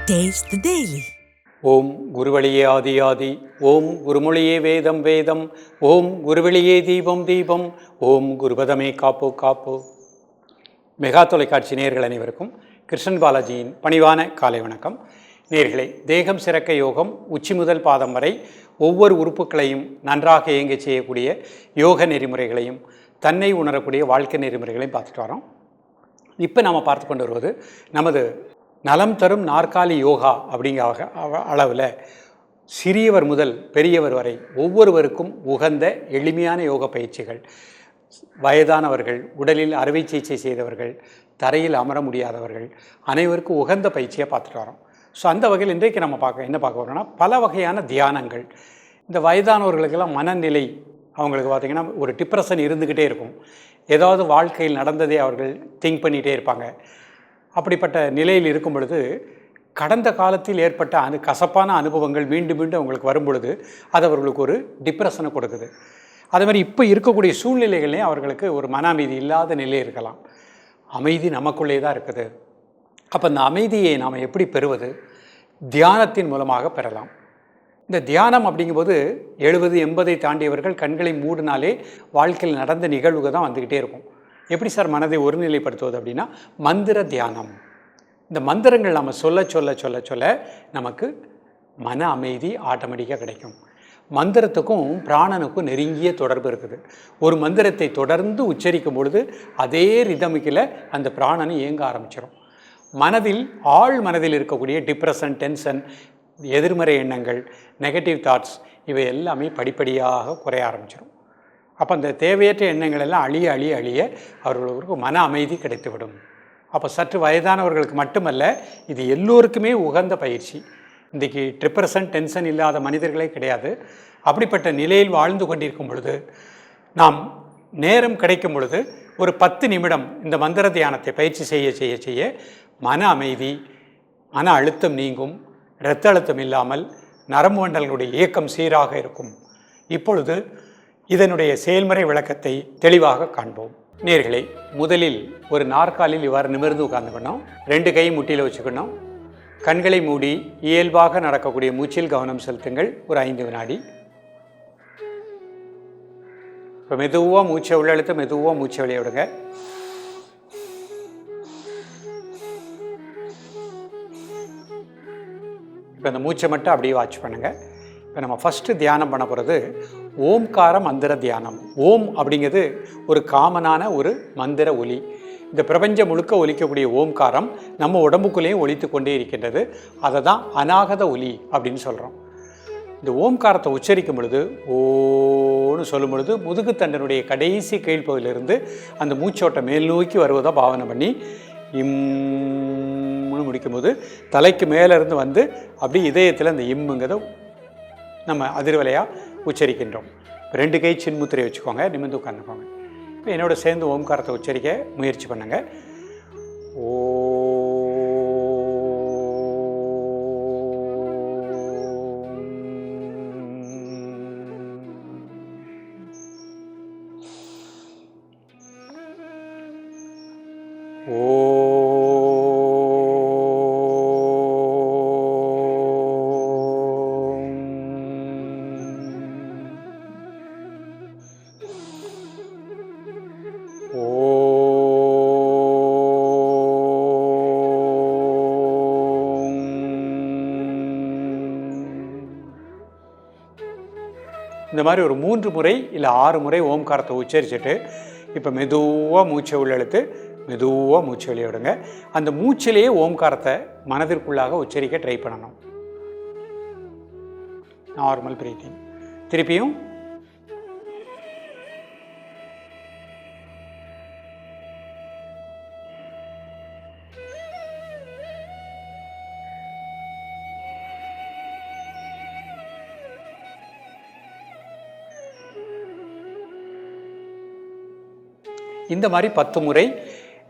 Taste the Daily. ஓம் குருவழியே ஆதி ஆதி, ஓம் குருமொழியே வேதம் வேதம், ஓம் குருவழியே தீபம் தீபம், ஓம் குருபதமே காப்போ காப்போ. மெகா தொலைக்காட்சி நேயர்கள் அனைவருக்கும் கிருஷ்ணன் பாலாஜியின் பணிவான காலை வணக்கம். நேயர்களே, தேகம் சிறக்க யோகம் உச்சி முதல் பாதம் வரை ஒவ்வொரு உறுப்புகளையும் நன்றாக இயங்க செய்யக்கூடிய யோக நெறிமுறைகளையும் தன்னை உணரக்கூடிய வாழ்க்கை நெறிமுறைகளையும் பார்த்துட்டு வரோம். இப்போ நம்ம பார்த்து கொண்டு வருவது நமது நலம் தரும் நாற்காலி யோகா அப்படிங்கிற அளவில் சிறியவர் முதல் பெரியவர் வரை ஒவ்வொருவருக்கும் உகந்த எளிமையான யோக பயிற்சிகள், வயதானவர்கள், உடலில் அறுவை சிகிச்சை செய்தவர்கள், தரையில் அமர முடியாதவர்கள் அனைவருக்கும் உகந்த பயிற்சியை பார்த்துட்டு வரோம். ஸோ அந்த வகையில் இன்றைக்கு நம்ம என்ன பார்க்க வரோம்னா, பல வகையான தியானங்கள். இந்த வயதானவர்களுக்கெல்லாம் மனநிலை அவங்களுக்கு பார்த்திங்கன்னா ஒரு டிப்ரெஷன் இருந்துக்கிட்டே இருக்கும். ஏதாவது வாழ்க்கையில் நடந்ததே அவர்கள் திங்க் பண்ணிகிட்டே இருப்பாங்க. அப்படிப்பட்ட நிலையில் இருக்கும் பொழுது கடந்த காலத்தில் ஏற்பட்ட கசப்பான அனுபவங்கள் மீண்டும் மீண்டும் அவங்களுக்கு வரும் பொழுது அது அவர்களுக்கு ஒரு டிப்ரெஷனை கொடுக்குது. அதே மாதிரி இப்போ இருக்கக்கூடிய சூழ்நிலைகள்லேயும் அவர்களுக்கு ஒரு மன அமைதி இல்லாத நிலை இருக்கலாம். அமைதி நமக்குள்ளே தான் இருக்குது. அப்போ அந்த அமைதியை நாம் எப்படி பெறுவது? தியானத்தின் மூலமாக பெறலாம். இந்த தியானம் அப்படிங்கும்போது 70-80 தாண்டியவர்கள் கண்களை மூடினாலே வாழ்க்கையில் நடந்த நிகழ்வுகள் தான் வந்துக்கிட்டே இருக்கும். எப்படி சார் மனதை ஒருநிலைப்படுத்துவது அப்படின்னா, மந்திர தியானம். இந்த மந்திரங்கள் நம்ம சொல்ல சொல்ல சொல்ல சொல்ல நமக்கு மன அமைதி ஆட்டோமேட்டிக்காக கிடைக்கும். மந்திரத்துக்கும் பிராணனுக்கும் நெருங்கிய தொடர்பு இருக்குது. ஒரு மந்திரத்தை தொடர்ந்து உச்சரிக்கும் பொழுது அதே ரிதமிக்கில் அந்த பிராணனை இயங்க ஆரம்பிச்சிடும். மனதில் மனதில் இருக்கக்கூடிய டிப்ரெஷன், டென்ஷன், எதிர்மறை எண்ணங்கள், நெகட்டிவ் தாட்ஸ் இவை எல்லாமே படிப்படியாக குறைய ஆரம்பிச்சிடும். அப்போ அந்த தேவையற்ற எண்ணங்கள் எல்லாம் அழிய அவர்களுக்கு மன அமைதி கிடைத்துவிடும். அப்போ சற்று வயதானவர்களுக்கு மட்டுமல்ல, இது எல்லோருக்குமே உகந்த பயிற்சி. இன்றைக்கி டிப்ரெஷன், டென்ஷன் இல்லாத மனிதர்களே கிடையாது. அப்படிப்பட்ட நிலையில் வாழ்ந்து கொண்டிருக்கும் பொழுது நாம் நேரம் கிடைக்கும் பொழுது ஒரு 10 நிமிடம் இந்த மந்திர தியானத்தை பயிற்சி செய்ய செய்ய செய்ய மன அமைதி, மன அழுத்தம் நீங்கும், இரத்த அழுத்தம் இல்லாமல் நரம்பு மண்டலங்களுடைய இயக்கம் சீராக இருக்கும். இப்பொழுது இதனுடைய செயல்முறை விளக்கத்தை தெளிவாக காண்போம். நேயர்களே, முதலில் ஒரு நாற்காலில் இவ்வாறு நிமிர்ந்து உட்கார்ந்துக்கணும். 2 கை முட்டியில் வச்சுக்கணும். கண்களை மூடி இயல்பாக நடக்கக்கூடிய மூச்சில் கவனம் செலுத்துங்கள். ஒரு 5 வினாடி. இப்போ மெதுவாக மூச்சை உள்ளெழுத்து மெதுவாக மூச்சை வெளியே விடுங்க. இப்போ இந்த மூச்சை மட்டும் அப்படியே வாட்ச் பண்ணுங்கள். இப்போ நம்ம ஃபஸ்ட்டு தியானம் பண்ண போகிறது ஓம்கார மந்திர தியானம். ஓம் அப்படிங்கிறது ஒரு காமனான ஒரு மந்திர ஒலி. இந்த பிரபஞ்சம் முழுக்க ஒலிக்கக்கூடிய ஓம்காரம் நம்ம உடம்புக்குள்ளேயும் ஒலித்து கொண்டே இருக்கின்றது. அதை தான் அநாகத ஒலி அப்படின்னு சொல்கிறோம். இந்த ஓம்காரத்தை உச்சரிக்கும் பொழுது ஓன்னு சொல்லும் பொழுது முதுகுத்தண்டனுடைய கடைசி கீழ்ப்பகுதியிலிருந்து அந்த மூச்சோட்டம் மேல் நோக்கி வருவதை பாவனை பண்ணி இம்னு முடிக்கும்போது தலைக்கு மேலேருந்து வந்து அப்படி இதயத்தில் அந்த இம்முங்கிறத நம்ம அதிர்வலையாக உச்சரிக்கின்றோம். 2 கை சின்முத்திரை வச்சுக்கோங்க, நிமிர்ந்து உட்காந்துக்கோங்க. இப்போ என்னோட சேர்ந்து ஓம்காரத்தை உச்சரிக்க முயற்சி பண்ணுங்கள். இந்த மாதிரி ஒரு 3 முறை இல்லை 6 முறை ஓம்காரத்தை உச்சரிச்சுட்டு இப்போ மெதுவாக மூச்சை உள்ளெழுத்து மெதுவாக மூச்சை வெளியே விடுங்க. அந்த மூச்சிலேயே ஓம்காரத்தை மனதிற்குள்ளாக உச்சரிக்க ட்ரை பண்ணணும். Normal breathing. திருப்பியும் இந்த மாதிரி 10 முறை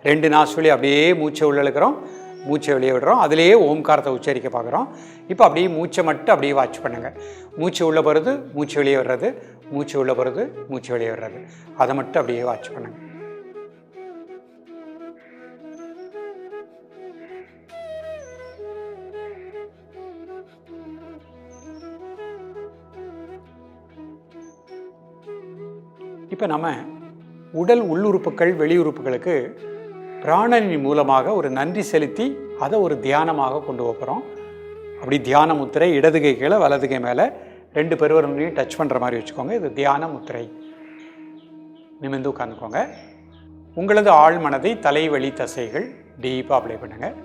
2 நாசுவலி அப்படியே மூச்சை உள்ள இழுக்கிறோம், மூச்சை வெளியே விடுறோம். அதிலேயே ஓம்காரத்தை உச்சரிக்க பார்க்குறோம். இப்போ அப்படியே மூச்சை மட்டும் அப்படியே வாட்ச் பண்ணுங்கள். மூச்சு உள்ளே போகிறது, மூச்சு வெளியே வர்றது, மூச்சு உள்ளே போகிறது, மூச்சு வெளியே வர்றது. அதை மட்டும் அப்படியே வாட்ச் பண்ணுங்கள். இப்போ நம்ம உடல் உள்ளுறுப்புகள் வெளியுறுப்புகளுக்கு பிராணனின் மூலமாக ஒரு நன்றி செலுத்தி அதை ஒரு தியானமாக கொண்டு போகிறோம். அப்படி தியான முத்திரை இடது கை கீழே வலது கை மேலே 2 பெருவர்களையும் டச் பண்ணுற மாதிரி வச்சுக்கோங்க. இது தியான முத்திரை. நிமிர்ந்து உட்காந்துக்கோங்க. உங்களது ஆழ் மனதை தலைவலி தசைகள் டீப்பாக அப்ளை பண்ணுங்கள்.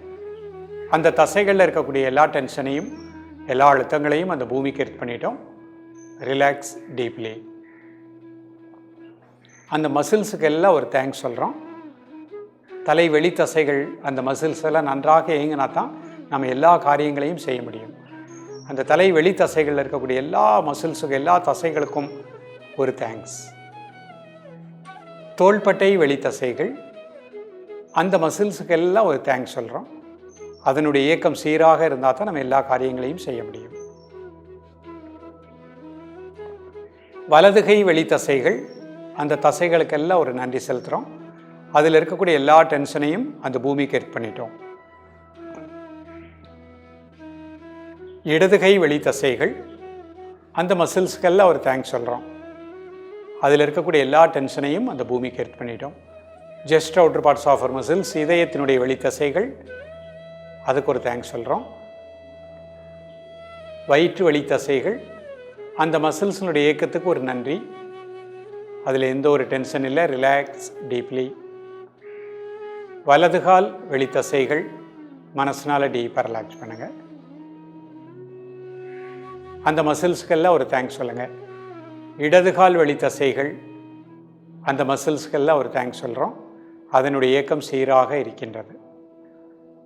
அந்த தசைகளில் இருக்கக்கூடிய எல்லா டென்ஷனையும் எல்லா அழுத்தங்களையும் அந்த பூமிக்கு எர்த் பண்ணிட்டோம். Relax deeply. அந்த மசில்ஸுக்கு எல்லாம் ஒரு தேங்க்ஸ் சொல்கிறோம். தலைவெளி தசைகள் அந்த மசில்ஸ் எல்லாம் நன்றாக இயங்கினா தான் நம்ம எல்லா காரியங்களையும் செய்ய முடியும். அந்த தலைவெளி தசைகளில் இருக்கக்கூடிய எல்லா மசில்ஸுக்கும் எல்லா தசைகளுக்கும் ஒரு தேங்க்ஸ். தோள்பட்டை வெளி தசைகள் அந்த மசில்ஸுக்கு எல்லாம் ஒரு தேங்க்ஸ் சொல்கிறோம். அதனுடைய இயக்கம் சீராக இருந்தால் தான் நம்ம எல்லா காரியங்களையும் செய்ய முடியும். வலதுகை வெளி தசைகள் அந்த தசைகளுக்கெல்லாம் ஒரு நன்றி செலுத்துகிறோம். அதில் இருக்கக்கூடிய எல்லா டென்ஷனையும் அந்த பூமிக்கு எர்த் பண்ணிட்டோம். இடதுகை வெளி தசைகள் அந்த மசில்ஸ்க்கெல்லாம் ஒரு தேங்க்ஸ் சொல்கிறோம். அதில் இருக்கக்கூடிய எல்லா டென்ஷனையும் அந்த பூமிக்கு எர்த் பண்ணிட்டோம். Just outer parts of our muscles இதயத்தினுடைய வெளி தசைகள் அதுக்கு ஒரு தேங்க்ஸ் சொல்கிறோம். வயிற்று வெளி தசைகள் அந்த மசில்ஸினுடைய இயக்கத்துக்கு ஒரு நன்றி. அதில் எந்த ஒரு டென்ஷன் இல்லை. Relax deeply. வலதுகால் வெளி தசைகள் மனசினால் டீப்பாக ரிலாக்ஸ் பண்ணுங்கள். அந்த மசில்ஸ்க்கெல்லாம் ஒரு தேங்க்ஸ் சொல்லுங்கள். இடதுகால் வெளி தசைகள் அந்த மசில்ஸ்க்கெல்லாம் ஒரு தேங்க்ஸ் சொல்கிறோம். அதனுடைய இயக்கம் சீராக இருக்கின்றது.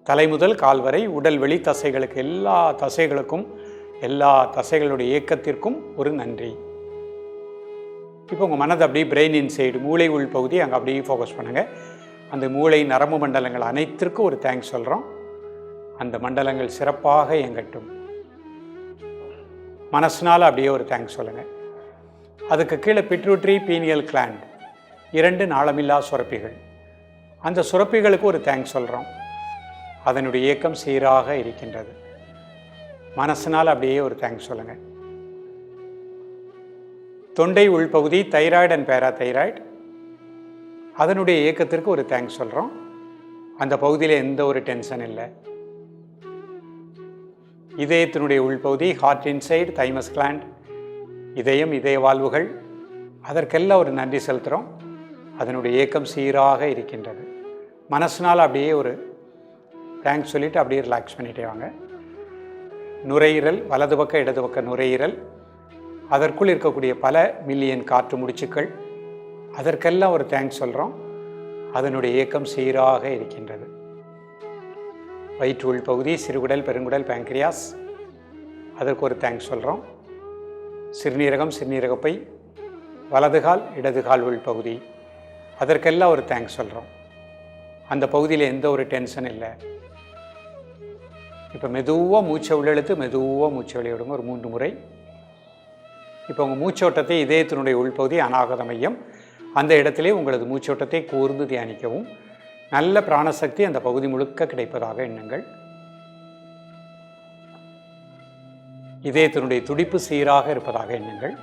தலை முதல் கால் வரை உடல் வெளி தசைகளுக்கு எல்லா தசைகளுக்கும் எல்லா தசைகளுடைய இயக்கத்திற்கும் ஒரு நன்றி. இப்போ உங்கள் மனதை அப்படியே பிரெயின் இன்சைடு மூளை உள் பகுதி அங்கே அப்படியே ஃபோக்கஸ் பண்ணுங்கள். அந்த மூளை நரம்பு மண்டலங்கள் அனைத்திற்கும் ஒரு தேங்க்ஸ் சொல்கிறோம். அந்த மண்டலங்கள் சிறப்பாக இயங்கட்டும். மனசினால் அப்படியே ஒரு தேங்க்ஸ் சொல்லுங்கள். அதுக்கு கீழே பிட்ரூட்ரி பீனியல் கிளாண்ட் 2 நாளமில்லா சுரப்பிகள். அந்த சுரப்பிகளுக்கு ஒரு தேங்க்ஸ் சொல்கிறோம். அதனுடைய இயக்கம் சீராக இருக்கின்றது. மனசினால் அப்படியே ஒரு தேங்க்ஸ் சொல்லுங்கள். தொண்டை உள்பகுதி தைராய்டு அண்ட் பேராதைராய்டு அதனுடைய இயக்கத்திற்கு ஒரு தேங்க்ஸ் சொல்கிறோம். அந்த பகுதியில் எந்த ஒரு டென்ஷன் இல்லை. இதயத்தினுடைய உள்பகுதி ஹார்ட் இன்சைடு தைமஸ் கிளாண்ட் இதயம் இதய வாழ்வுகள் அதற்கெல்லாம் ஒரு நன்றி செலுத்துகிறோம். அதனுடைய இயக்கம் சீராக இருக்கின்றது. மனசினால் அப்படியே ஒரு தேங்க்ஸ் சொல்லிவிட்டு அப்படியே ரிலாக்ஸ் பண்ணிட்டே வாங்க. நுரையீரல் வலது பக்கம் இடது பக்கம் நுரையீரல் அதற்குள் இருக்கக்கூடிய பல மில்லியன் காற்று முடிச்சுக்கள் அதற்கெல்லாம் ஒரு தேங்க்ஸ் சொல்கிறோம். அதனுடைய இயக்கம் சீராக இருக்கின்றது. வயிற்று உள் பகுதி சிறுகுடல் பெருங்குடல் பேங்க்ரியாஸ் அதற்கு ஒரு தேங்க்ஸ் சொல்கிறோம். சிறுநீரகம் சிறுநீரகப்பை வலதுகால் இடதுகால் உள் பகுதி அதற்கெல்லாம் ஒரு தேங்க்ஸ் சொல்கிறோம். அந்த பகுதியில் எந்த ஒரு டென்ஷன் இல்லை. இப்போ மெதுவாக மூச்சை உள்ளெழுத்து மெதுவாக மூச்சை வெளியிடுங்க ஒரு 3 முறை. இப்போ உங்கள் மூச்சோட்டத்தை இதயத்தினுடைய உள்பகுதி அநாகத மையம் அந்த இடத்திலே உங்களது மூச்சோட்டத்தை கூர்ந்து தியானிக்கவும். நல்ல பிராணசக்தி அந்த பகுதி முழுக்க கிடைப்பதாக எண்ணுங்கள். இதயத்தினுடைய துடிப்பு சீராக இருப்பதாக எண்ணுங்கள்.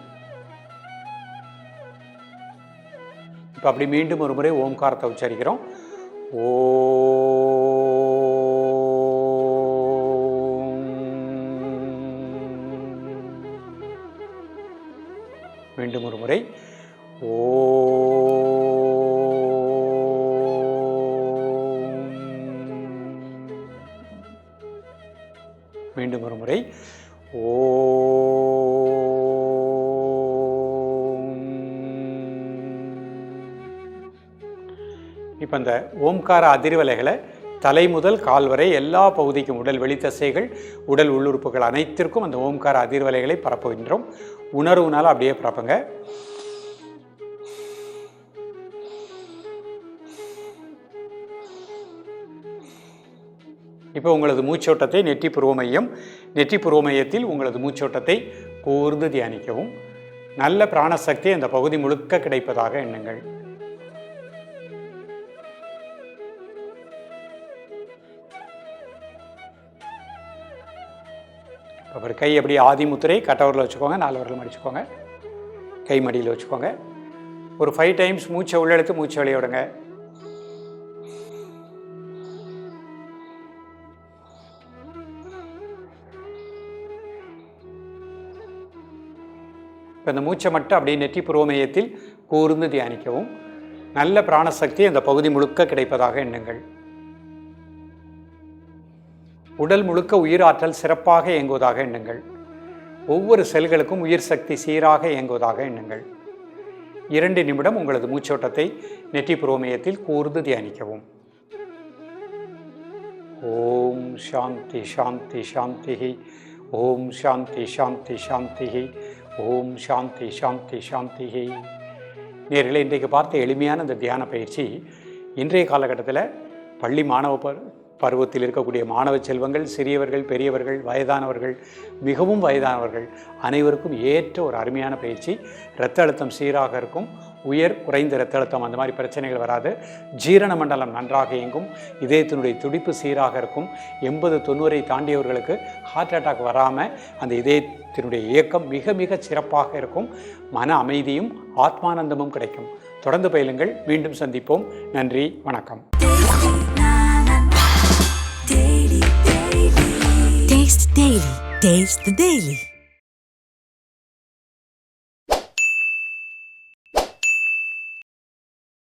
இப்போ அப்படி மீண்டும் ஒரு முறை ஓம்காரத்தை உச்சரிக்கிறோம். ஓ மீண்டும் ஒரு முறை ஓ. மீண்டும் ஒரு முறை ஓ. இப்போ அந்த ஓம்கார அதிர்வலைகளை தலை முதல் கால் வரை எல்லா பகுதிக்கும் உடல் வெளித்தசைகள் உடல் உள்ளுறுப்புகள் அனைத்திற்கும் அந்த ஓம்கார அதிர்வலைகளை பரப்புகின்றோம். உணர்வுனால அப்படியே பரப்புங்க. இப்போ உங்களது மூச்சோட்டத்தை நெற்றி புருவமையம் நெற்றி புருவமையத்தில் உங்களது மூச்சோட்டத்தை கூர்ந்து தியானிக்கவும். நல்ல பிராணசக்தி அந்த பகுதி முழுக்க கிடைப்பதாக எண்ணுங்கள். அப்புறம் கை அப்படியே ஆதி முத்திரை கட்டவரில் வச்சுக்கோங்க. 4 விரல் மடிச்சுக்கோங்க. கை மடியில் வச்சுக்கோங்க. ஒரு 5 டைம்ஸ் மூச்சை உள்ளெடுத்து மூச்சை வெளியே விடுங்க. இப்போ இந்த மூச்சை மட்டும் அப்படியே நெற்றி புருவ மையத்தில் கூர்ந்து தியானிக்கவும். நல்ல பிராணசக்தி அந்த பகுதி முழுக்க கிடைப்பதாக எண்ணுங்கள். உடல் முழுக்க உயிராற்றல் சிறப்பாக இயங்குவதாக எண்ணுங்கள். ஒவ்வொரு செல்களுக்கும் உயிர் சக்தி சீராக இயங்குவதாக எண்ணுங்கள். 2 நிமிடம் உங்களது மூச்சோட்டத்தை நெற்றி புருவ மையத்தில் கூர்ந்து தியானிக்கவும். ஓம் சாந்தி சாந்தி சாந்தி. ஓம் சாந்தி சாந்தி சாந்தி. ஓம் சாந்தி சாந்தி சாந்தி. நேயர்களே, இன்றைக்கு பார்த்த எளிமையான இந்த தியான பயிற்சி இன்றைய காலகட்டத்தில் பள்ளி மாணவ பருவத்தில் இருக்கக்கூடிய மாணவ செல்வங்கள், சிறியவர்கள், பெரியவர்கள், வயதானவர்கள், மிகவும் வயதானவர்கள் அனைவருக்கும் ஏற்ற ஒரு அருமையான பயிற்சி. இரத்த அழுத்தம் சீராக இருக்கும். உயர் குறைந்த இரத்த அழுத்தம் அந்த மாதிரி பிரச்சனைகள் வராது. ஜீரண மண்டலம் நன்றாக இயங்கும். இதயத்தினுடைய துடிப்பு சீராக இருக்கும். 80-90 தாண்டியவர்களுக்கு ஹார்ட் அட்டாக் வராமல் அந்த இதயத்தினுடைய இயக்கம் மிக மிக சிறப்பாக இருக்கும். மன அமைதியும் ஆத்மானந்தமும் கிடைக்கும். தொடர்ந்து பயிலுங்கள். மீண்டும் சந்திப்போம். நன்றி, வணக்கம். Taste Daily. Taste the Daily.